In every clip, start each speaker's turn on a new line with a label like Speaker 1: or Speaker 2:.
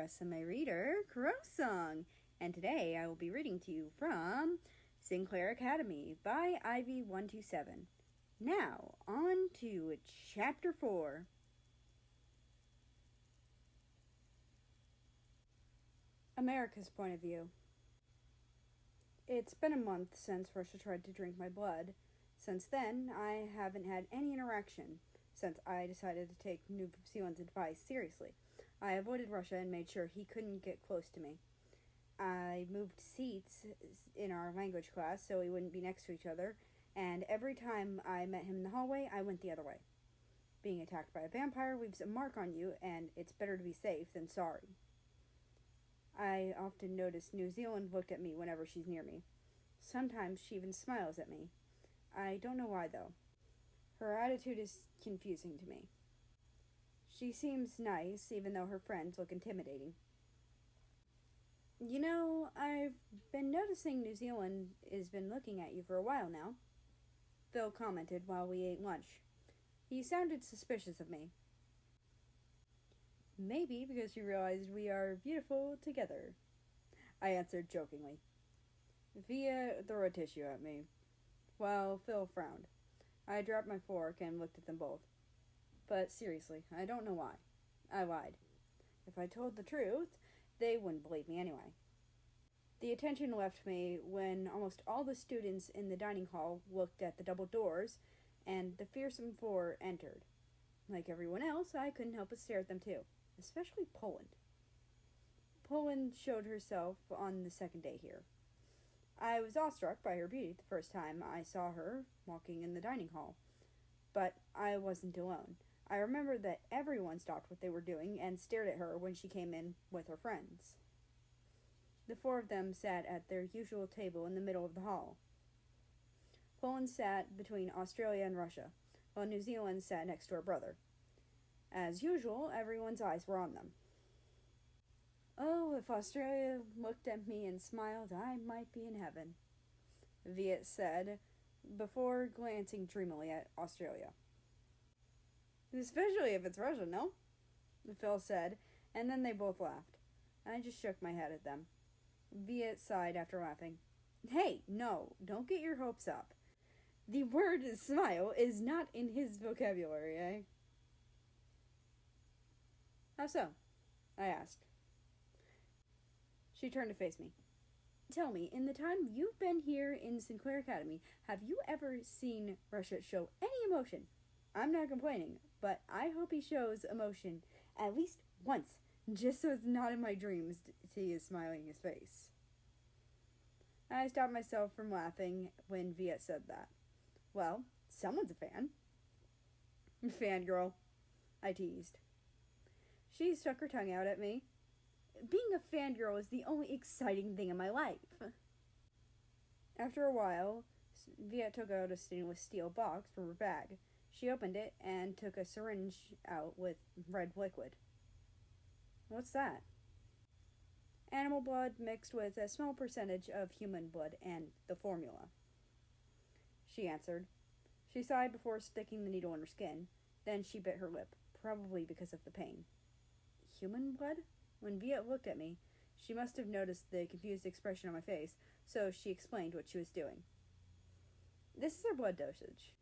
Speaker 1: Rusame reader, Crowsong, and today I will be reading to you from Sinclaire Academy by Ivy127. Now, on to Chapter 4. America's point of view. It's been a month since Russia tried to drink my blood. Since then, I haven't had any interaction, since I decided to take New Zealand's advice seriously. I avoided Russia and made sure he couldn't get close to me. I moved seats in our language class so we wouldn't be next to each other, and every time I met him in the hallway, I went the other way. Being attacked by a vampire leaves a mark on you, and it's better to be safe than sorry. I often notice New Zealand looked at me whenever she's near me. Sometimes she even smiles at me. I don't know why, though. Her attitude is confusing to me. She seems nice, even though her friends look intimidating. You know, I've been noticing New Zealand has been looking at you for a while now, Phil commented while we ate lunch. He sounded suspicious of me. Maybe because she realized we are beautiful together, I answered jokingly. Via threw a tissue at me, while Phil frowned. I dropped my fork and looked at them both. But seriously, I don't know why. I lied. If I told the truth, they wouldn't believe me anyway. The attention left me when almost all the students in the dining hall looked at the double doors, and the fearsome four entered. Like everyone else, I couldn't help but stare at them too, especially Poland. Poland showed herself on the second day here. I was awestruck by her beauty the first time I saw her walking in the dining hall. But I wasn't alone. I remember that everyone stopped what they were doing and stared at her when she came in with her friends. The four of them sat at their usual table in the middle of the hall. Poland sat between Australia and Russia, while New Zealand sat next to her brother. As usual, everyone's eyes were on them. Oh, if Australia looked at me and smiled, I might be in heaven, Viet said, before glancing dreamily at Australia. Especially if it's Russia, no? Phil said, and then they both laughed. I just shook my head at them. Viet sighed after laughing. Hey, no, don't get your hopes up. The word smile is not in his vocabulary, eh? How so? I asked. She turned to face me. Tell me, in the time you've been here in Sinclaire Academy, have you ever seen Russia show any emotion? I'm not complaining, but I hope he shows emotion at least once, just so it's not in my dreams to see his smiling his face. I stopped myself from laughing when Viet said that. Well, someone's a fan. Fangirl, I teased. She stuck her tongue out at me. Being a fangirl is the only exciting thing in my life. After a while, Viet took out a stainless steel box from her bag. She opened it and took a syringe out with red liquid. What's that? Animal blood mixed with a small percentage of human blood and the formula, she answered. She sighed before sticking the needle in her skin. Then she bit her lip, probably because of the pain. Human blood? When Viet looked at me, she must have noticed the confused expression on my face, so she explained what she was doing. This is our blood dosage.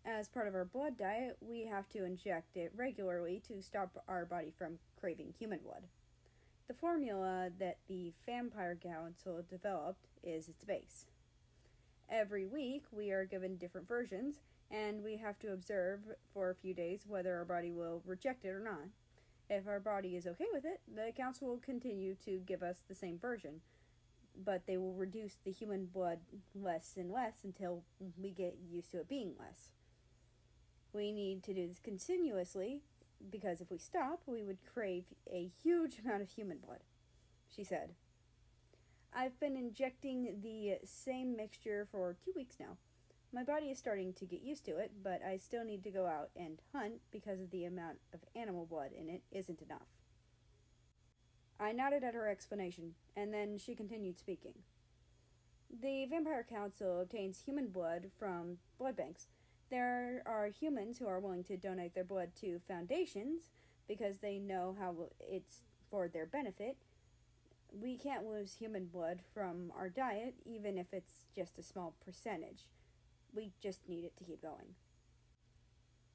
Speaker 1: As part of our blood diet, we have to inject it regularly to stop our body from craving human blood. The formula that the Vampire Council developed is its base. Every week, we are given different versions, and we have to observe for a few days whether our body will reject it or not. If our body is okay with it, the council will continue to give us the same version, but they will reduce the human blood less and less until we get used to it being less. We need to do this continuously, because if we stop, we would crave a huge amount of human blood, she said. I've been injecting the same mixture for 2 weeks now. My body is starting to get used to it, but I still need to go out and hunt because of the amount of animal blood in it isn't enough. I nodded at her explanation, and then she continued speaking. The Vampire Council obtains human blood from blood banks. There are humans who are willing to donate their blood to foundations because they know how it's for their benefit. We can't lose human blood from our diet, even if it's just a small percentage. We just need it to keep going.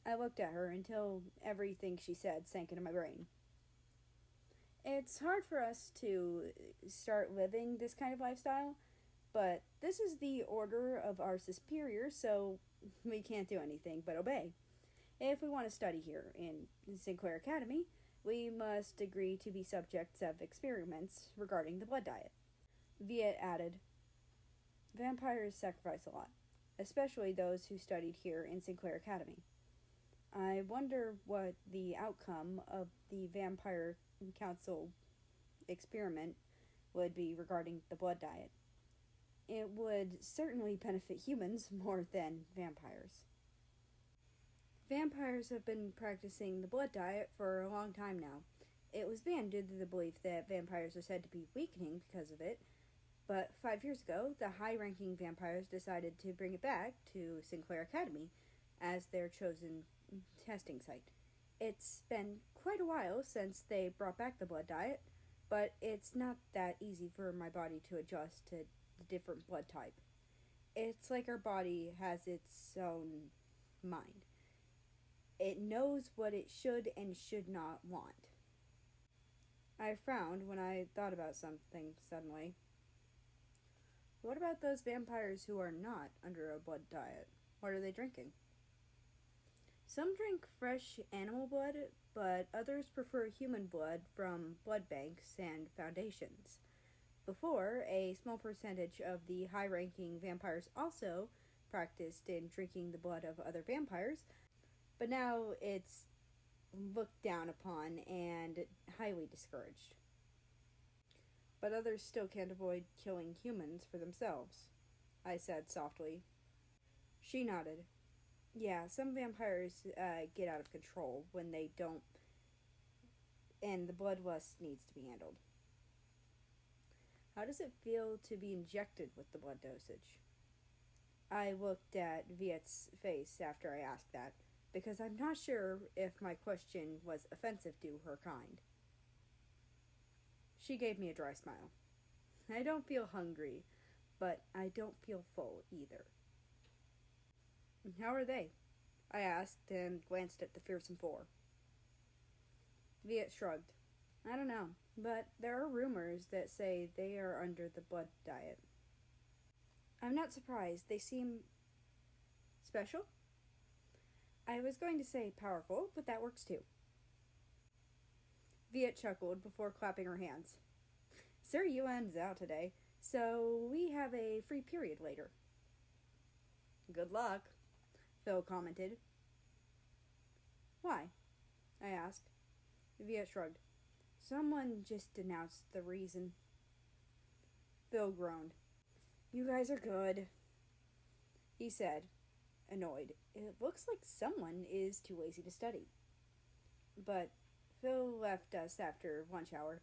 Speaker 1: I looked at her until everything she said sank into my brain. It's hard for us to start living this kind of lifestyle, but this is the order of our superiors, so we can't do anything but obey. If we want to study here in Sinclaire Academy, we must agree to be subjects of experiments regarding the blood diet. Viet added, vampires sacrifice a lot, especially those who studied here in Sinclaire Academy. I wonder what the outcome of the Vampire Council experiment would be regarding the blood diet. It would certainly benefit humans more than vampires. Vampires have been practicing the blood diet for a long time now. It was banned due to the belief that vampires are said to be weakening because of it, but 5 years ago, the high-ranking vampires decided to bring it back to Sinclaire Academy as their chosen testing site. It's been quite a while since they brought back the blood diet, but it's not that easy for my body to adjust to the different blood type. It's like our body has its own mind. It knows what it should and should not want. I frowned when I thought about something suddenly. What about those vampires who are not under a blood diet? What are they drinking? Some drink fresh animal blood, but others prefer human blood from blood banks and foundations. Before, a small percentage of the high-ranking vampires also practiced in drinking the blood of other vampires, but now it's looked down upon and highly discouraged. But others still can't avoid killing humans for themselves, I said softly. She nodded. Yeah, some vampires get out of control when they don't, and the bloodlust needs to be handled. How does it feel to be injected with the blood dosage? I looked at Viet's face after I asked that, because I'm not sure if my question was offensive to her kind. She gave me a dry smile. I don't feel hungry, but I don't feel full either. How are they? I asked and glanced at the fearsome four. Viet shrugged. I don't know, but there are rumors that say they are under the blood diet. I'm not surprised. They seem special? I was going to say powerful, but that works too. Viet chuckled before clapping her hands. Sir Yuan's out today, so we have a free period later. Good luck, Phil commented. Why? I asked. Viet shrugged. Someone just announced the reason. Phil groaned. You guys are good, he said, annoyed. It looks like someone is too lazy to study. But Phil left us after lunch hour.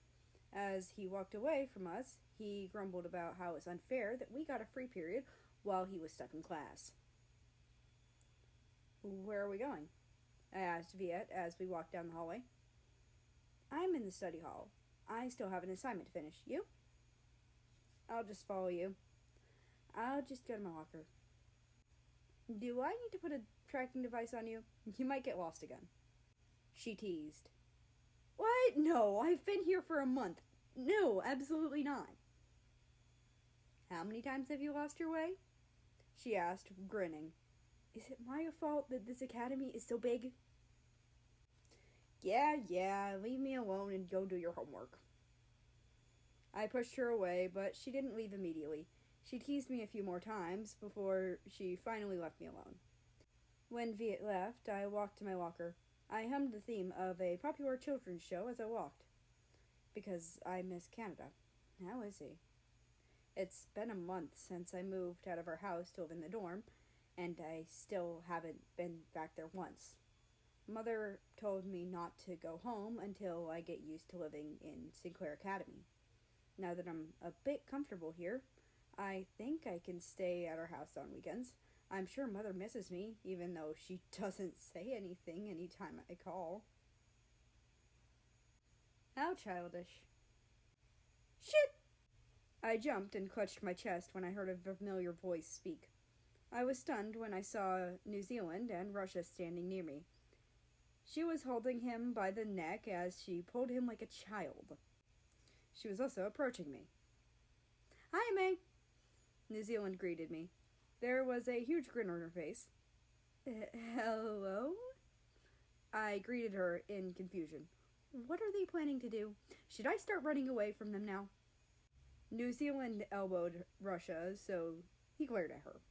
Speaker 1: As he walked away from us, he grumbled about how it was unfair that we got a free period while he was stuck in class. Where are we going? I asked Viet as we walked down the hallway. I'm in the study hall. I still have an assignment to finish. You? I'll just follow you. I'll just go to my locker. Do I need to put a tracking device on you? You might get lost again. She teased. What? No, I've been here for a month. No, absolutely not. How many times have you lost your way? She asked, grinning. Is it my fault that this academy is so big? Yeah, leave me alone and go do your homework. I pushed her away, but she didn't leave immediately. She teased me a few more times before she finally left me alone. When Viet left, I walked to my locker. I hummed the theme of a popular children's show as I walked. Because I miss Canada. How is he? It's been a month since I moved out of our house to live in the dorm, and I still haven't been back there once. Mother told me not to go home until I get used to living in Sinclaire Academy. Now that I'm a bit comfortable here, I think I can stay at our house on weekends. I'm sure Mother misses me, even though she doesn't say anything anytime I call. How How childish. Shit! I jumped and clutched my chest when I heard a familiar voice speak. I was stunned when I saw New Zealand and Russia standing near me. She was holding him by the neck as she pulled him like a child. She was also approaching me. Hi, May. New Zealand greeted me. There was a huge grin on her face. Hello? I greeted her in confusion. What are they planning to do? Should I start running away from them now? New Zealand elbowed Russia, so he glared at her.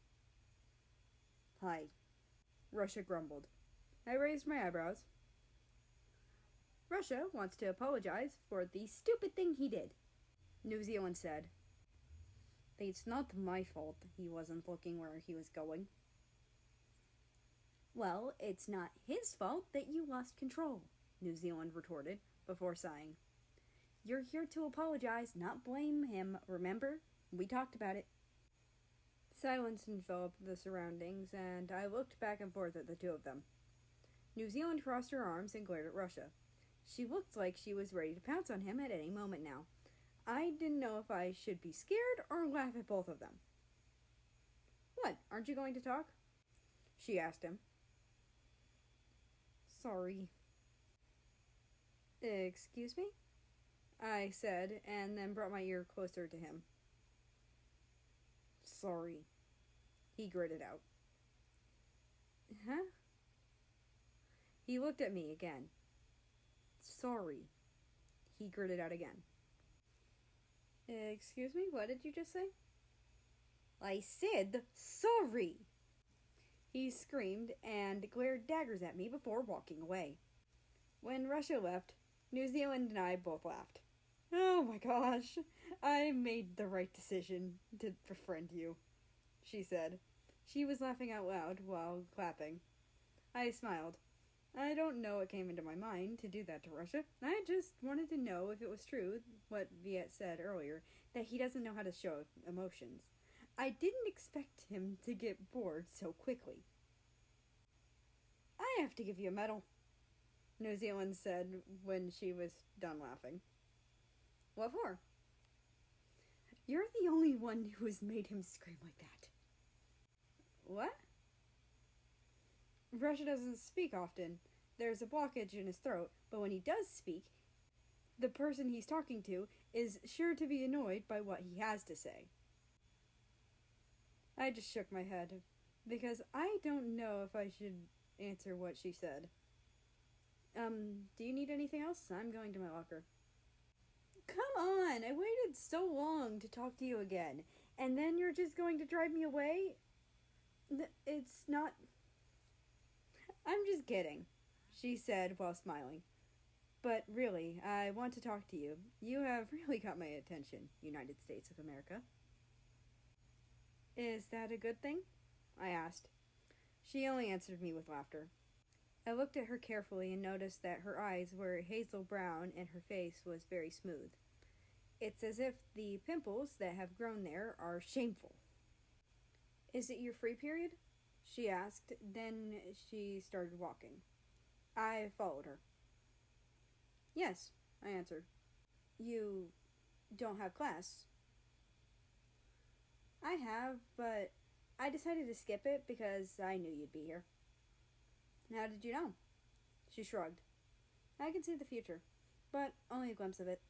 Speaker 1: Hi. Russia grumbled. I raised my eyebrows. Russia wants to apologize for the stupid thing he did, New Zealand said. It's not my fault he wasn't looking where he was going. Well, it's not his fault that you lost control, New Zealand retorted, before sighing. You're here to apologize, not blame him, remember? We talked about it. Silence enveloped the surroundings, and I looked back and forth at the two of them. New Zealand crossed her arms and glared at Russia. She looked like she was ready to pounce on him at any moment now. I didn't know if I should be scared or laugh at both of them. What, aren't you going to talk? She asked him. Sorry. Excuse me? I said, and then brought my ear closer to him. Sorry. He gritted out. Huh? He looked at me again. Sorry. He gritted out again. Excuse me, what did you just say? I said sorry. He screamed and glared daggers at me before walking away. When Russia left, New Zealand and I both laughed. Oh my gosh, I made the right decision to befriend you, she said. She was laughing out loud while clapping. I smiled. I don't know what came into my mind to do that to Russia. I just wanted to know if it was true, what Viet said earlier, that he doesn't know how to show emotions. I didn't expect him to get bored so quickly. I have to give you a medal, New Zealand said when she was done laughing. What for? You're the only one who has made him scream like that. What? Russia doesn't speak often. There's a blockage in his throat, but when he does speak, the person he's talking to is sure to be annoyed by what he has to say. I just shook my head, because I don't know if I should answer what she said. Do you need anything else? I'm going to my locker. Come on, I waited so long to talk to you again, and then you're just going to drive me away? It's not... I'm just kidding, she said while smiling. But really, I want to talk to you. You have really got my attention, United States of America. Is that a good thing? I asked. She only answered me with laughter. I looked at her carefully and noticed that her eyes were hazel brown and her face was very smooth. It's as if the pimples that have grown there are shameful. Is it your free period? She asked. Then she started walking. I followed her. Yes, I answered. You don't have class? I have, but I decided to skip it because I knew you'd be here. How did you know? She shrugged. I can see the future, but only a glimpse of it.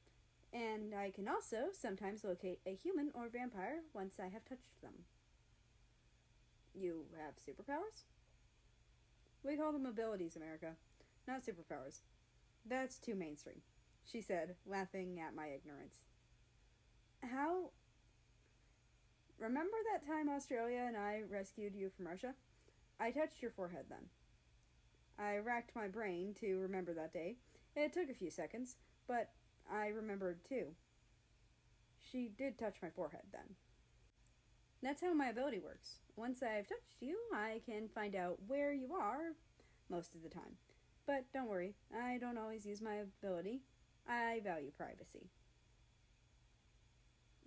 Speaker 1: And I can also sometimes locate a human or vampire once I have touched them. You have superpowers? We call them abilities, America, not superpowers. That's too mainstream, she said, laughing at my ignorance. How? Remember that time Australia and I rescued you from Russia? I touched your forehead then. I racked my brain to remember that day. It took a few seconds, but I remembered too. She did touch my forehead then. That's how my ability works. Once I've touched you, I can find out where you are most of the time. But don't worry, I don't always use my ability. I value privacy.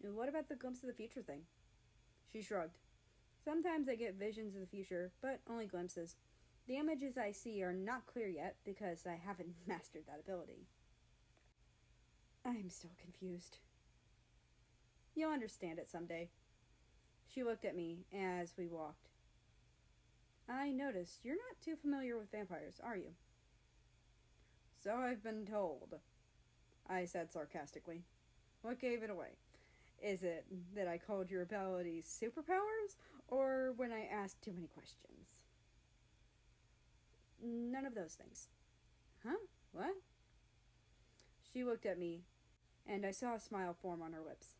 Speaker 1: What about the glimpse of the future thing? She shrugged. Sometimes I get visions of the future, but only glimpses. The images I see are not clear yet because I haven't mastered that ability. I'm still confused. You'll understand it someday. She looked at me as we walked. I noticed you're not too familiar with vampires, are you? So I've been told, I said sarcastically. What gave it away? Is it that I called your abilities superpowers, or when I asked too many questions? None of those things. Huh? What? She looked at me, and I saw a smile form on her lips.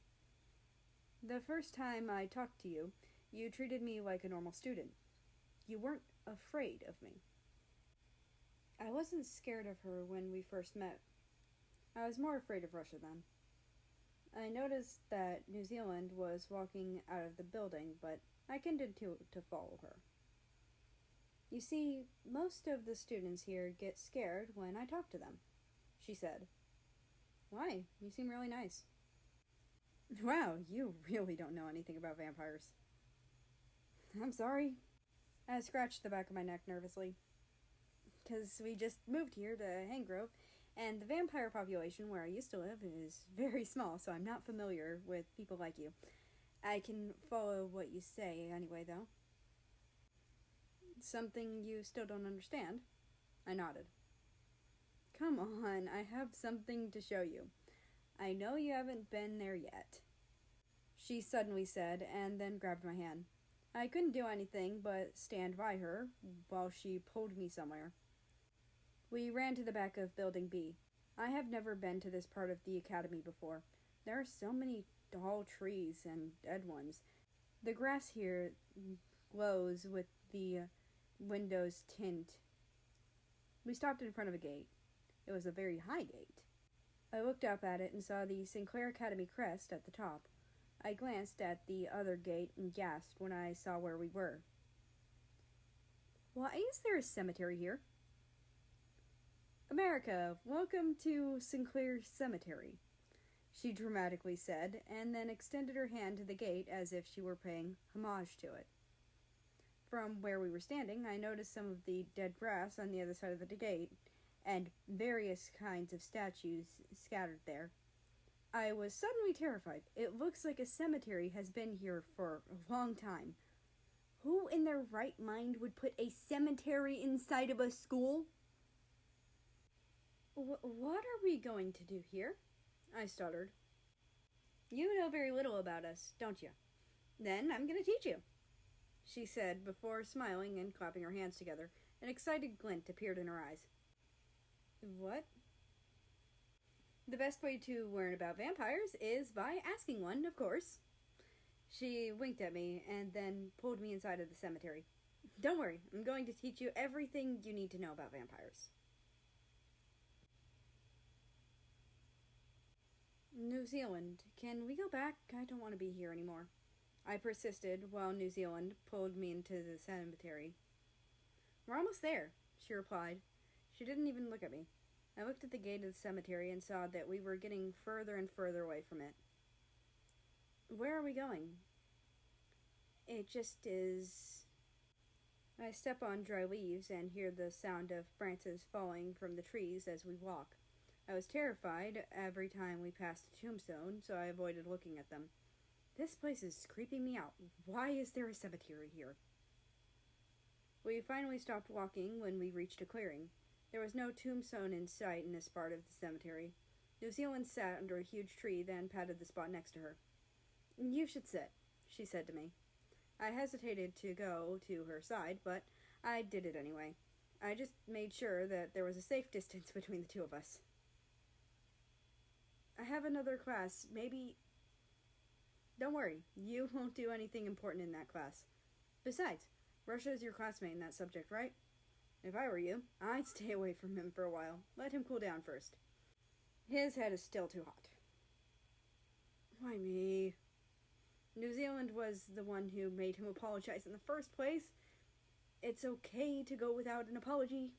Speaker 1: The first time I talked to you, you treated me like a normal student. You weren't afraid of me. I wasn't scared of her when we first met. I was more afraid of Russia then. I noticed that New Zealand was walking out of the building, but I continued to follow her. You see, most of the students here get scared when I talk to them, she said. Why? You seem really nice. Wow, you really don't know anything about vampires. I'm sorry. I scratched the back of my neck nervously. Because we just moved here to Hangrove, and the vampire population where I used to live is very small, so I'm not familiar with people like you. I can follow what you say anyway, though. Something you still don't understand? I nodded. Come on, I have something to show you. I know you haven't been there yet, she suddenly said, and then grabbed my hand. I couldn't do anything but stand by her while she pulled me somewhere. We ran to the back of Building B. I have never been to this part of the academy before. There are so many tall trees and dead ones. The grass here glows with the window's tint. We stopped in front of a gate. It was a very high gate. I looked up at it and saw the Sinclaire Academy crest at the top. I glanced at the other gate and gasped when I saw where we were. Why is there a cemetery here? America, welcome to Sinclair Cemetery, she dramatically said, and then extended her hand to the gate as if she were paying homage to it. From where we were standing, I noticed some of the dead grass on the other side of the gate, and various kinds of statues scattered there. I was suddenly terrified. It looks like a cemetery has been here for a long time. Who in their right mind would put a cemetery inside of a school? What are we going to do here? I stuttered. You know very little about us, don't you? Then I'm going to teach you, she said before smiling and clapping her hands together. An excited glint appeared in her eyes. What? The best way to learn about vampires is by asking one, of course. She winked at me and then pulled me inside of the cemetery. Don't worry, I'm going to teach you everything you need to know about vampires. New Zealand, can we go back? I don't want to be here anymore. I persisted while New Zealand pulled me into the cemetery. We're almost there, she replied. She didn't even look at me. I looked at the gate of the cemetery and saw that we were getting further and further away from it. Where are we going? It just is... I step on dry leaves and hear the sound of branches falling from the trees as we walk. I was terrified every time we passed a tombstone, so I avoided looking at them. This place is creeping me out. Why is there a cemetery here? We finally stopped walking when we reached a clearing. There was no tombstone in sight in this part of the cemetery. New Zealand sat under a huge tree, then patted the spot next to her. You should sit, she said to me. I hesitated to go to her side, but I did it anyway. I just made sure that there was a safe distance between the two of us. I have another class, maybe... Don't worry, you won't do anything important in that class. Besides, Russia is your classmate in that subject, right? If I were you, I'd stay away from him for a while. Let him cool down first. His head is still too hot. Why me? New Zealand was the one who made him apologize in the first place. It's okay to go without an apology.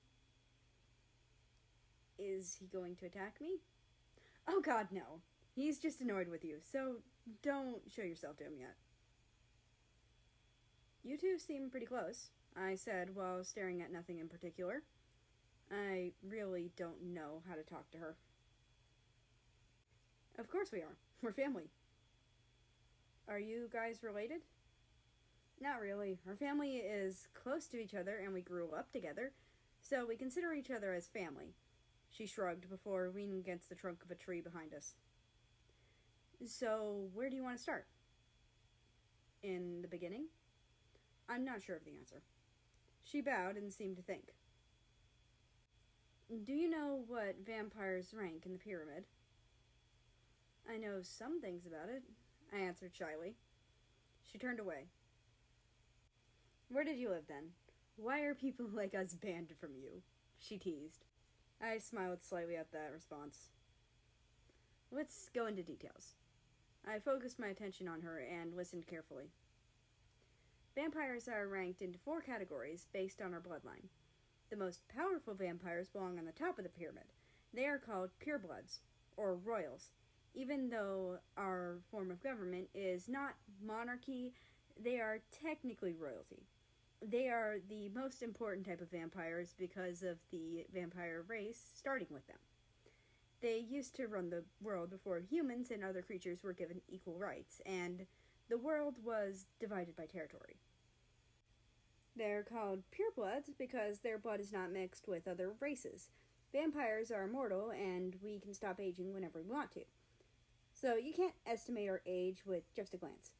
Speaker 1: Is he going to attack me? Oh God, no. He's just annoyed with you, so don't show yourself to him yet. You two seem pretty close, I said while staring at nothing in particular. I really don't know how to talk to her. Of course we are. We're family. Are you guys related? Not really. Our family is close to each other and we grew up together, so we consider each other as family. She shrugged before leaning against the trunk of a tree behind us. So, where do you want to start? In the beginning? I'm not sure of the answer. She bowed and seemed to think. Do you know what vampires rank in the pyramid? I know some things about it, I answered shyly. She turned away. Where did you live then? Why are people like us banned from you? She teased. I smiled slightly at that response. Let's go into details. I focused my attention on her and listened carefully. Vampires are ranked into 4 categories based on our bloodline. The most powerful vampires belong on the top of the pyramid. They are called purebloods, or royals. Even though our form of government is not monarchy, they are technically royalty. They are the most important type of vampires because of the vampire race starting with them. They used to run the world before humans and other creatures were given equal rights, and the world was divided by territory. They're called purebloods because their blood is not mixed with other races. Vampires are immortal, and we can stop aging whenever we want to. So you can't estimate our age with just a glance.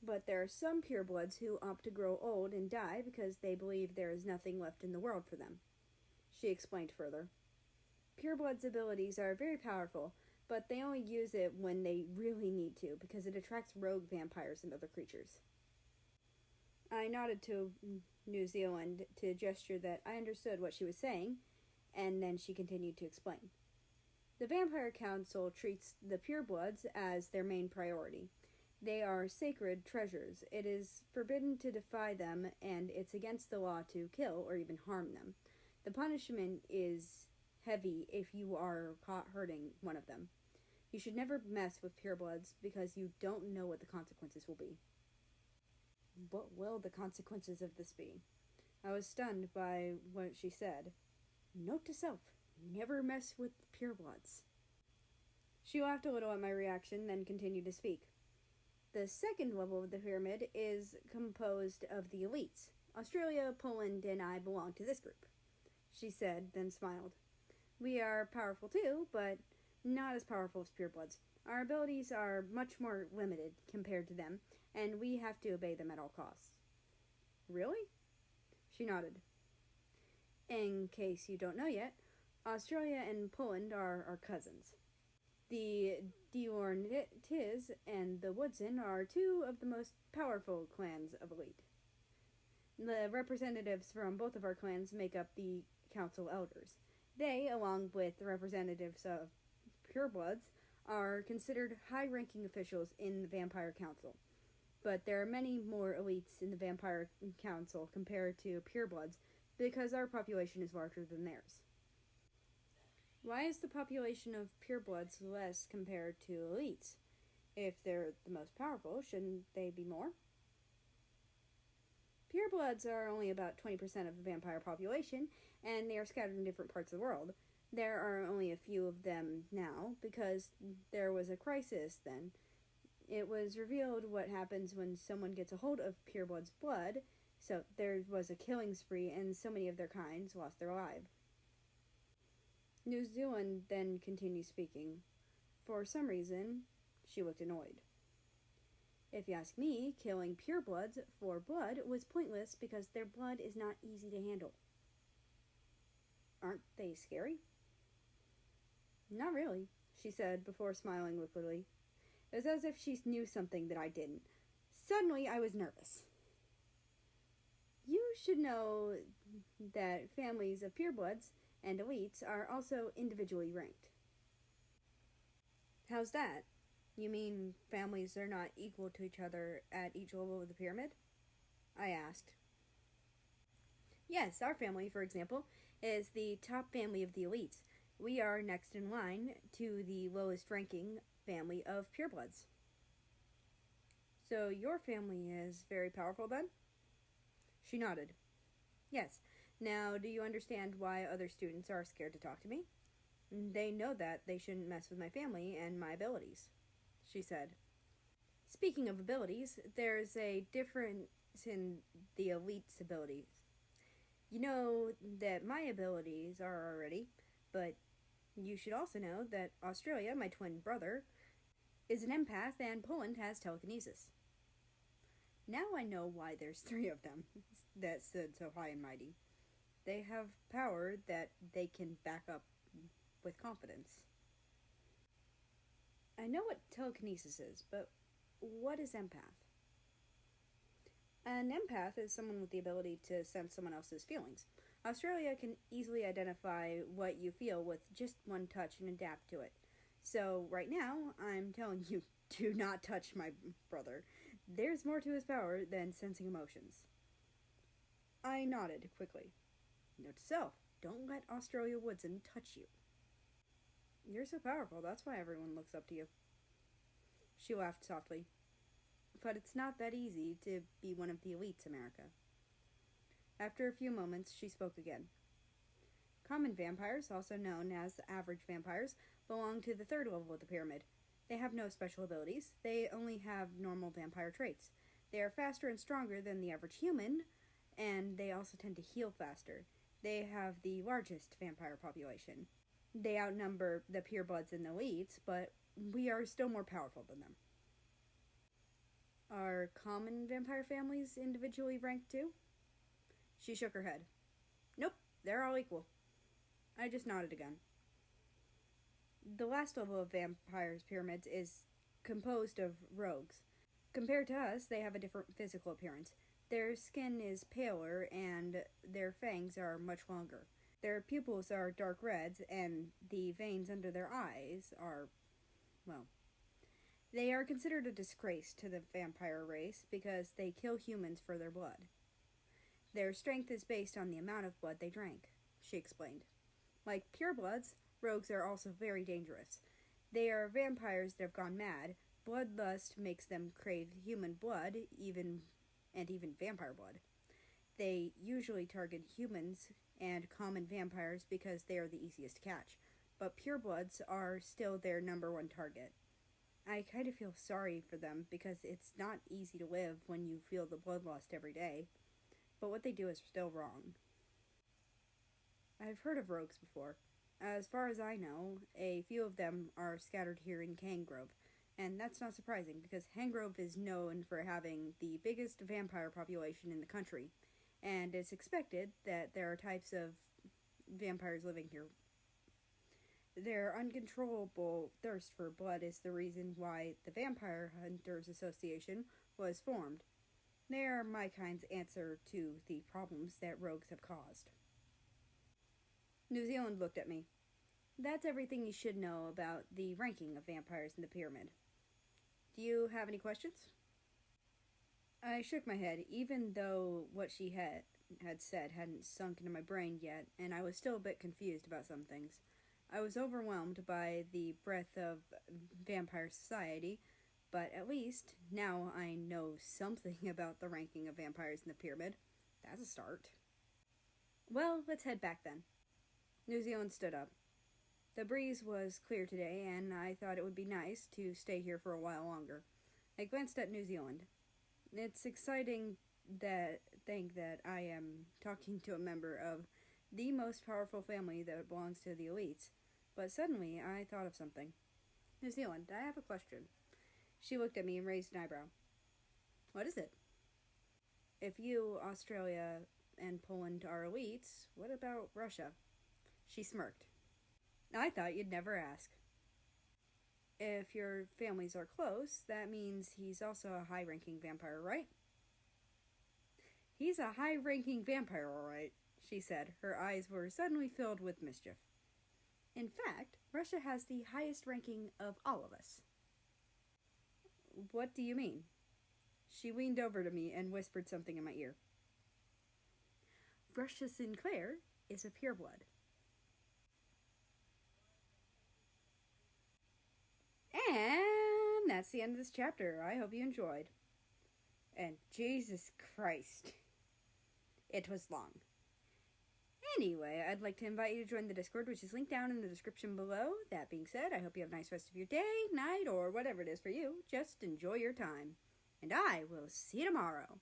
Speaker 1: But there are some purebloods who opt to grow old and die because they believe there is nothing left in the world for them. She explained further. Purebloods' abilities are very powerful, but they only use it when they really need to because it attracts rogue vampires and other creatures. I nodded to New Zealand to gesture that I understood what she was saying, and then she continued to explain. The Vampire Council treats the purebloods as their main priority. They are sacred treasures. It is forbidden to defy them, and it's against the law to kill or even harm them. The punishment is heavy if you are caught hurting one of them. You should never mess with purebloods because you don't know what the consequences will be. What will the consequences of this be? I was stunned by what she said. Note to self, never mess with purebloods. She laughed a little at my reaction, then continued to speak. The second level of the pyramid is composed of the elites. Australia, Poland, and I belong to this group, she said, then smiled. We are powerful too, but not as powerful as purebloods. Our abilities are much more limited compared to them, and we have to obey them at all costs. Really? She nodded. In case you don't know yet, Australia and Poland are our cousins. The Diornitis and the Woodson are 2 of the most powerful clans of elite. The representatives from both of our clans make up the council elders. They, along with the representatives of purebloods, are considered high-ranking officials in the Vampire Council. But there are many more elites in the Vampire Council compared to purebloods because our population is larger than theirs. Why is the population of purebloods less compared to elites? If they're the most powerful, shouldn't they be more? Purebloods are only about 20% of the vampire population, and they are scattered in different parts of the world. There are only a few of them now, because there was a crisis then. It was revealed what happens when someone gets a hold of pureblood's blood, so there was a killing spree, and so many of their kinds lost their lives. New Zealand then continued speaking. For some reason, she looked annoyed. If you ask me, killing purebloods for blood was pointless because their blood is not easy to handle. Aren't they scary? Not really, she said before smiling wickedly. It was as if she knew something that I didn't. Suddenly, I was nervous. You should know that families of purebloods and elites are also individually ranked. How's that? You mean families are not equal to each other at each level of the pyramid? I asked. Yes, our family, for example, is the top family of the elites. We are next in line to the lowest ranking family of purebloods. So your family is very powerful then? She nodded. Yes. Now, do you understand why other students are scared to talk to me? They know that they shouldn't mess with my family and my abilities, she said. Speaking of abilities, there's a difference in the elite's abilities. You know that my abilities are already, but you should also know that Australia, my twin brother, is an empath and Poland has telekinesis. Now I know why there's 3 of them that stood so high and mighty. They have power that they can back up with confidence. I know what telekinesis is, but what is empath? An empath is someone with the ability to sense someone else's feelings. Australia can easily identify what you feel with just one touch and adapt to it. So right now, I'm telling you, do not touch my brother. There's more to his power than sensing emotions. I nodded quickly. Note to self, don't let Australia Woodson touch you. You're so powerful, that's why everyone looks up to you. She laughed softly. But it's not that easy to be one of the elites, America. After a few moments, she spoke again. Common vampires, also known as average vampires, belong to the 3rd level of the pyramid. They have no special abilities. They only have normal vampire traits. They are faster and stronger than the average human, and they also tend to heal faster. They have the largest vampire population. They outnumber the purebloods and the elites, but we are still more powerful than them. Are common vampire families individually ranked too? She shook her head. Nope, they're all equal. I just nodded again. The last level of vampires' pyramids is composed of rogues. Compared to us, they have a different physical appearance. Their skin is paler and their fangs are much longer. Their pupils are dark reds and the veins under their eyes are, well, they are considered a disgrace to the vampire race because they kill humans for their blood. Their strength is based on the amount of blood they drank, she explained. Like purebloods, rogues are also very dangerous. They are vampires that have gone mad. Bloodlust makes them crave human blood, even vampire blood. They usually target humans and common vampires because they are the easiest to catch, but purebloods are still their #1 target. I kind of feel sorry for them because it's not easy to live when you feel the bloodlust every day, but what they do is still wrong. I've heard of rogues before. As far as I know, a few of them are scattered here in Hangrove, and that's not surprising because Hangrove is known for having the biggest vampire population in the country, and it's expected that there are types of vampires living here. Their uncontrollable thirst for blood is the reason why the Vampire Hunters Association was formed. They are my kind's answer to the problems that rogues have caused. New Zealand looked at me. That's everything you should know about the ranking of vampires in the pyramid. Do you have any questions? I shook my head, even though what she had said hadn't sunk into my brain yet, and I was still a bit confused about some things. I was overwhelmed by the breadth of vampire society, but at least now I know something about the ranking of vampires in the pyramid. That's a start. Well, let's head back then. New Zealand stood up. The breeze was clear today, and I thought it would be nice to stay here for a while longer. I glanced at New Zealand. It's exciting that I am talking to a member of the most powerful family that belongs to the elites, but suddenly I thought of something. New Zealand, I have a question. She looked at me and raised an eyebrow. What is it? If you, Australia, and Poland are elites, what about Russia? She smirked. I thought you'd never ask. If your families are close, that means he's also a high-ranking vampire, right? He's a high-ranking vampire, all right, she said. Her eyes were suddenly filled with mischief. In fact, Russia has the highest ranking of all of us. What do you mean? She leaned over to me and whispered something in my ear. Russia Sinclaire is a pureblood. And that's the end of this chapter. I hope you enjoyed. And Jesus Christ, it was long. Anyway, I'd like to invite you to join the Discord, which is linked down in the description below. That being said, I hope you have a nice rest of your day, night, or whatever it is for you. Just enjoy your time. And I will see you tomorrow.